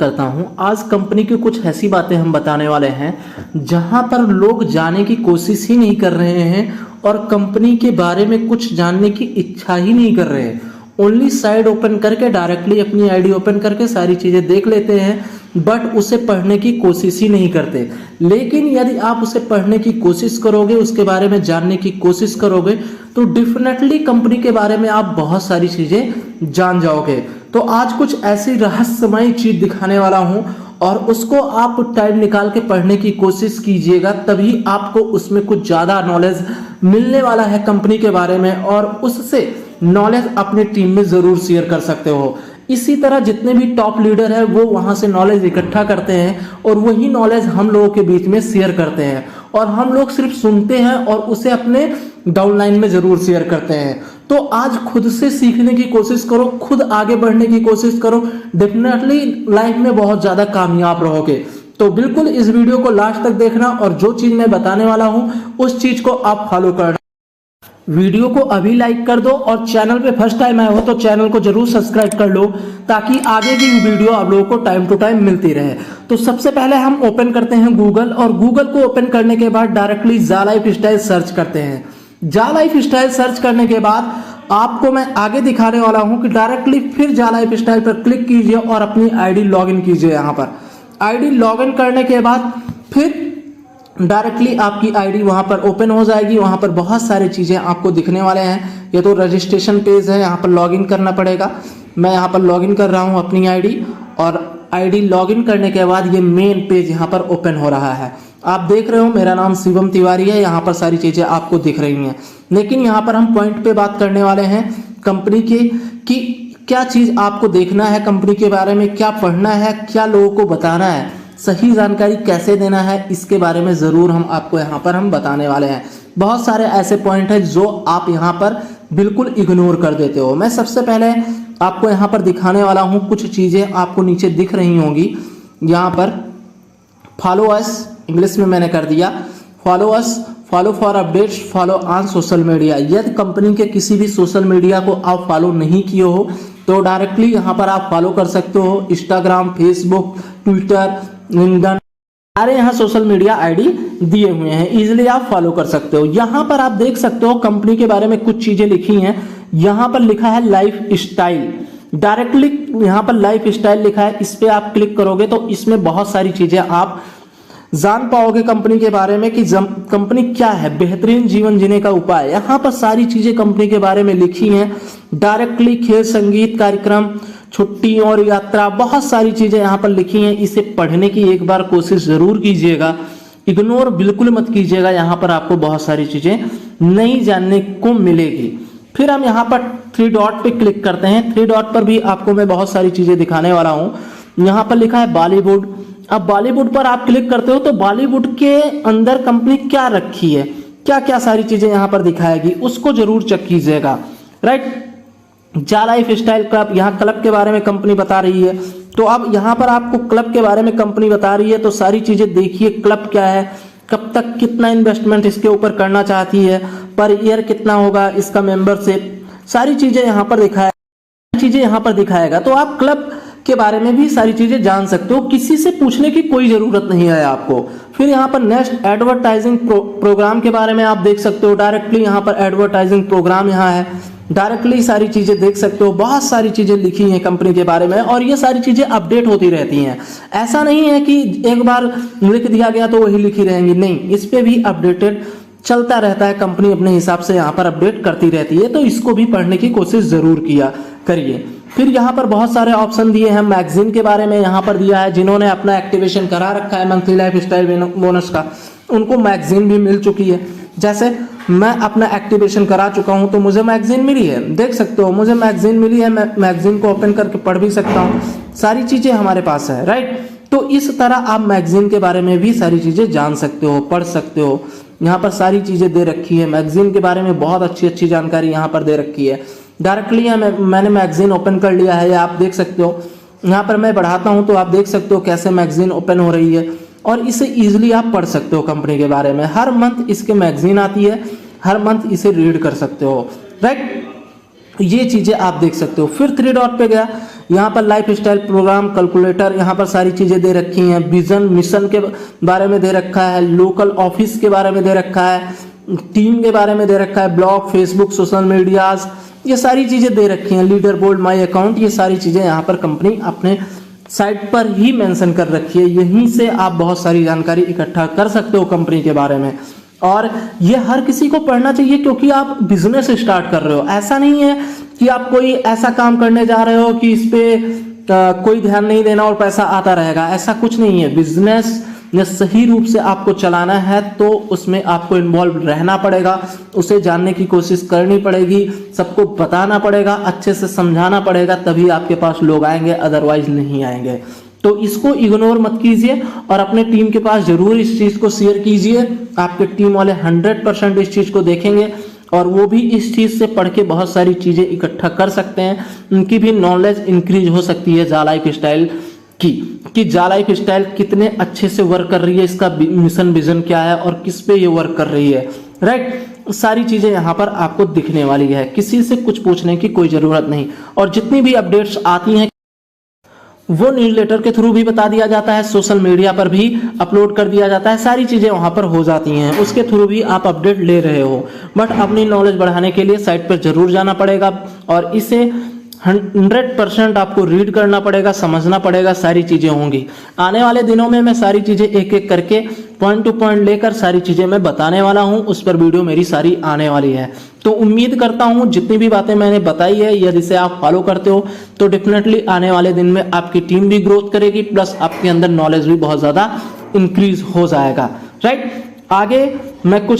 करता हूं। आज कंपनी की कुछ ऐसी बातें हम बताने वाले हैं जहां पर लोग जाने की कोशिश ही नहीं कर रहे हैं और कंपनी के बारे में कुछ जानने की इच्छा ही नहीं कर रहे हैं। ओनली साइट ओपन करके डायरेक्टली अपनी आईडी ओपन करके सारी चीजें देख लेते हैं बट उसे पढ़ने की कोशिश ही नहीं करते। लेकिन यदि आप उसे पढ़ने की कोशिश करोगे, उसके बारे में जानने की कोशिश करोगे तो डेफिनेटली कंपनी के बारे में आप बहुत सारी चीजें जान जाओगे। तो आज कुछ ऐसी रहस्यमय चीज दिखाने वाला हूं और उसको आप टाइम निकाल के पढ़ने की कोशिश कीजिएगा, तभी आपको उसमें कुछ ज्यादा नॉलेज मिलने वाला है कंपनी के बारे में और उससे नॉलेज अपनी टीम में जरूर शेयर कर सकते हो। इसी तरह जितने भी टॉप लीडर है वो वहां से नॉलेज इकट्ठा करते हैं और वही नॉलेज हम लोगों के बीच में शेयर करते हैं और हम लोग सिर्फ सुनते हैं और उसे अपने डाउनलाइन में जरूर शेयर करते हैं। तो आज खुद से सीखने की कोशिश करो, खुद आगे बढ़ने की कोशिश करो, डेफिनेटली लाइफ में बहुत ज्यादा कामयाब रहोगे। तो बिल्कुल इस वीडियो को लास्ट तक देखना और जो चीज मैं बताने वाला हूं उस चीज को आप फॉलो करना। वीडियो को अभी लाइक कर दो और चैनल पे फर्स्ट टाइम आए हो तो चैनल को जरूर सब्सक्राइब कर लो ताकि आगे की वीडियो आप लोगों को टाइम टू टाइम मिलती रहे। तो सबसे पहले हम ओपन करते हैं गूगल और गूगल को ओपन करने के बाद डायरेक्टली जा लाइफ स्टाइल सर्च करते हैं। जा लाइफ स्टाइल सर्च करने के बाद आपको मैं आगे दिखाने वाला हूं कि डायरेक्टली फिर जा लाइफ स्टाइल पर क्लिक कीजिए और अपनी आईडी लॉगिन कीजिए। यहाँ पर आईडी लॉगिन करने के बाद फिर डायरेक्टली आपकी आईडी वहां पर ओपन हो जाएगी। वहां पर बहुत सारी चीजें आपको दिखने वाले हैं। ये तो रजिस्ट्रेशन पेज है, यहाँ पर लॉगिन करना पड़ेगा। मैं यहाँ पर लॉगिन कर रहा हूँ अपनी आईडी और आईडी लॉगिन करने के बाद ये मेन पेज यहाँ पर ओपन हो रहा है। आप देख रहे हो मेरा नाम शिवम तिवारी है, यहाँ पर सारी चीजें आपको दिख रही हैं। लेकिन यहाँ पर हम पॉइंट पे बात करने वाले हैं कंपनी के कि क्या चीज आपको देखना है, कंपनी के बारे में क्या पढ़ना है, क्या लोगों को बताना है, सही जानकारी कैसे देना है, इसके बारे में जरूर हम आपको यहाँ पर हम बताने वाले हैं। बहुत सारे ऐसे पॉइंट हैं जो आप यहाँ पर बिल्कुल इग्नोर कर देते हो। मैं सबसे पहले आपको यहाँ पर दिखाने वाला हूँ कुछ चीजें आपको नीचे दिख रही होंगी। यहाँ पर फॉलो अस इंग्लिश में मैंने कर दिया, follow us, follow for updates, follow on social media. यदि कंपनी के किसी भी सोशल मीडिया को आप फॉलो नहीं किए हो तो डायरेक्टली यहाँ पर आप फॉलो कर सकते हो। इंस्टाग्राम, फेसबुक, ट्विटर, लिंक्डइन, सारे यहाँ सोशल मीडिया आईडी दिए हुए हैं, इजीली आप फॉलो कर सकते हो। यहाँ पर आप देख सकते हो कंपनी के बारे में कुछ चीजें लिखी हैं। यहाँ पर लिखा है लाइफ स्टाइल, डायरेक्टली यहाँ पर लाइफ स्टाइल लिखा है, इस पे आप क्लिक करोगे तो इसमें बहुत सारी चीजें आप जान पाओगे कंपनी के बारे में कि कंपनी क्या है, बेहतरीन जीवन जीने का उपाय। यहाँ पर सारी चीजें कंपनी के बारे में लिखी हैं। डायरेक्टली खेल, संगीत कार्यक्रम, छुट्टी और यात्रा, बहुत सारी चीजें यहाँ पर लिखी हैं। इसे पढ़ने की एक बार कोशिश जरूर कीजिएगा, इग्नोर बिल्कुल मत कीजिएगा। यहाँ पर आपको बहुत सारी चीजें नई जानने को मिलेगी। फिर हम यहाँ पर 3 डॉट पे क्लिक करते हैं। 3 डॉट पर भी आपको मैं बहुत सारी चीजें दिखाने वाला हूँ। यहाँ पर लिखा है बॉलीवुड। अब बॉलीवुड पर आप क्लिक करते हो तो बॉलीवुड के अंदर कंपनी क्या रखी है, क्या क्या सारी चीजें यहाँ पर दिखाएगी, उसको जरूर चेक कीजिएगा। राइट, जा लाइफ स्टाइल क्लब, यहाँ क्लब के बारे में कंपनी बता रही है। तो अब यहाँ पर आपको क्लब के बारे में कंपनी बता रही है तो सारी चीजें देखिए। क्लब क्या है, कब तक कितना इन्वेस्टमेंट इसके ऊपर करना चाहती है, पर ईयर कितना होगा इसका मेंबरशिप, सारी चीजें यहाँ पर दिखाएगा। तो आप क्लब के बारे में भी सारी चीजें जान सकते हो, किसी से पूछने की कोई जरूरत नहीं है आपको। फिर यहाँ पर नेक्स्ट एडवर्टाइजिंग प्रोग्राम के बारे में आप देख सकते हो। डायरेक्टली यहाँ पर एडवर्टाइजिंग प्रोग्राम यहाँ है, डायरेक्टली सारी चीजें देख सकते हो। बहुत सारी चीजें लिखी हैं कंपनी के बारे में और ये सारी चीजें अपडेट होती रहती हैं। ऐसा नहीं है कि एक बार लिख दिया गया तो वही लिखी रहेंगी, नहीं, इस पे भी अपडेटेड चलता रहता है। कंपनी अपने हिसाब से यहाँ पर अपडेट करती रहती है, तो इसको भी पढ़ने की कोशिश जरूर किया करिए। फिर यहाँ पर बहुत सारे ऑप्शन दिए हैं। मैगजीन के बारे में यहाँ पर दिया है, जिन्होंने अपना एक्टिवेशन करा रखा है मंथली लाइफ स्टाइल बोनस का, उनको मैगजीन भी मिल चुकी है। जैसे मैं अपना एक्टिवेशन करा चुका हूं तो मुझे मैगजीन मिली है, देख सकते हो मुझे मैगजीन मिली है। मैं मैगजीन को ओपन करके पढ़ भी सकता हूं, सारी चीजें हमारे पास है। राइट, तो इस तरह आप मैगजीन के बारे में भी सारी चीजें जान सकते हो, पढ़ सकते हो। यहाँ पर सारी चीजें दे रखी है, मैगजीन के बारे में बहुत अच्छी अच्छी जानकारी यहाँ पर दे रखी है। डायरेक्टली मैंने मैगजीन ओपन कर लिया है, आप देख सकते हो। यहाँ पर मैं बढ़ाता हूँ तो आप देख सकते हो कैसे मैगजीन ओपन हो रही है और इसे इजीली आप पढ़ सकते हो कंपनी के बारे में। हर मंथ इसके मैगजीन आती है, हर मंथ इसे रीड कर सकते हो। राइट, ये चीज़ें आप देख सकते हो। फिर 3 डॉट पे गया, यहाँ पर लाइफ स्टाइल प्रोग्राम कैलकुलेटर, यहाँ पर सारी चीज़ें दे रखी हैं। विजन मिशन के बारे में दे रखा है, लोकल ऑफिस के बारे में दे रखा है, टीम के बारे में दे रखा है, ब्लॉग, फेसबुक, सोशल मीडियाज, ये सारी चीज़ें दे रखी हैं। लीडर बोर्ड, माई अकाउंट, ये सारी चीज़ें यहाँ पर कंपनी अपने साइट पर ही मेंशन कर रखी है। यहीं से आप बहुत सारी जानकारी इकट्ठा कर सकते हो कंपनी के बारे में, और ये हर किसी को पढ़ना चाहिए क्योंकि आप बिजनेस स्टार्ट कर रहे हो। ऐसा नहीं है कि आप कोई ऐसा काम करने जा रहे हो कि इस पे कोई ध्यान नहीं देना और पैसा आता रहेगा, ऐसा कुछ नहीं है। बिजनेस ने सही रूप से आपको चलाना है तो उसमें आपको इन्वॉल्व रहना पड़ेगा, उसे जानने की कोशिश करनी पड़ेगी, सबको बताना पड़ेगा, अच्छे से समझाना पड़ेगा, तभी आपके पास लोग आएंगे, अदरवाइज नहीं आएंगे। तो इसको इग्नोर मत कीजिए और अपने टीम के पास जरूर इस चीज़ को शेयर कीजिए। आपके टीम वाले 100% इस चीज़ को देखेंगे और वो भी इस चीज़ से पढ़ के बहुत सारी चीज़ें इकट्ठा कर सकते हैं। उनकी भी नॉलेज इंक्रीज हो सकती है जा लाइफ स्टाइल की, कि जा लाइफ स्टाइल कितने अच्छे से वर्क कर रही है, इसका मिशन विजन क्या है और किस पे ये वर्क कर रही है, राइट। सारी चीज़ें यहाँ पर आपको दिखने वाली है, किसी से कुछ पूछने की कोई ज़रूरत नहीं। और जितनी भी अपडेट्स आती हैं वो न्यूज़लेटर के थ्रू भी बता दिया जाता है, सोशल मीडिया पर भी अपलोड कर दिया जाता है, सारी चीज़ें वहाँ पर हो जाती हैं, उसके थ्रू भी आप अपडेट ले रहे हो। बट अपनी नॉलेज बढ़ाने के लिए साइट पर जरूर जाना पड़ेगा और इसे 100% आपको रीड करना पड़ेगा, समझना पड़ेगा, सारी चीज़ें होंगी। आने वाले दिनों में मैं सारी चीज़ें एक एक करके पॉइंट टू पॉइंट लेकर सारी चीज़ें मैं बताने वाला हूं, उस पर वीडियो मेरी सारी आने वाली है। तो उम्मीद करता हूं जितनी भी बातें मैंने बताई है, यदि इसे आप फॉलो करते हो तो डेफिनेटली आने वाले दिन में आपकी टीम भी ग्रोथ करेगी, प्लस आपके अंदर नॉलेज भी बहुत ज़्यादा इंक्रीज हो जाएगा, राइट। आगे मैं कुछ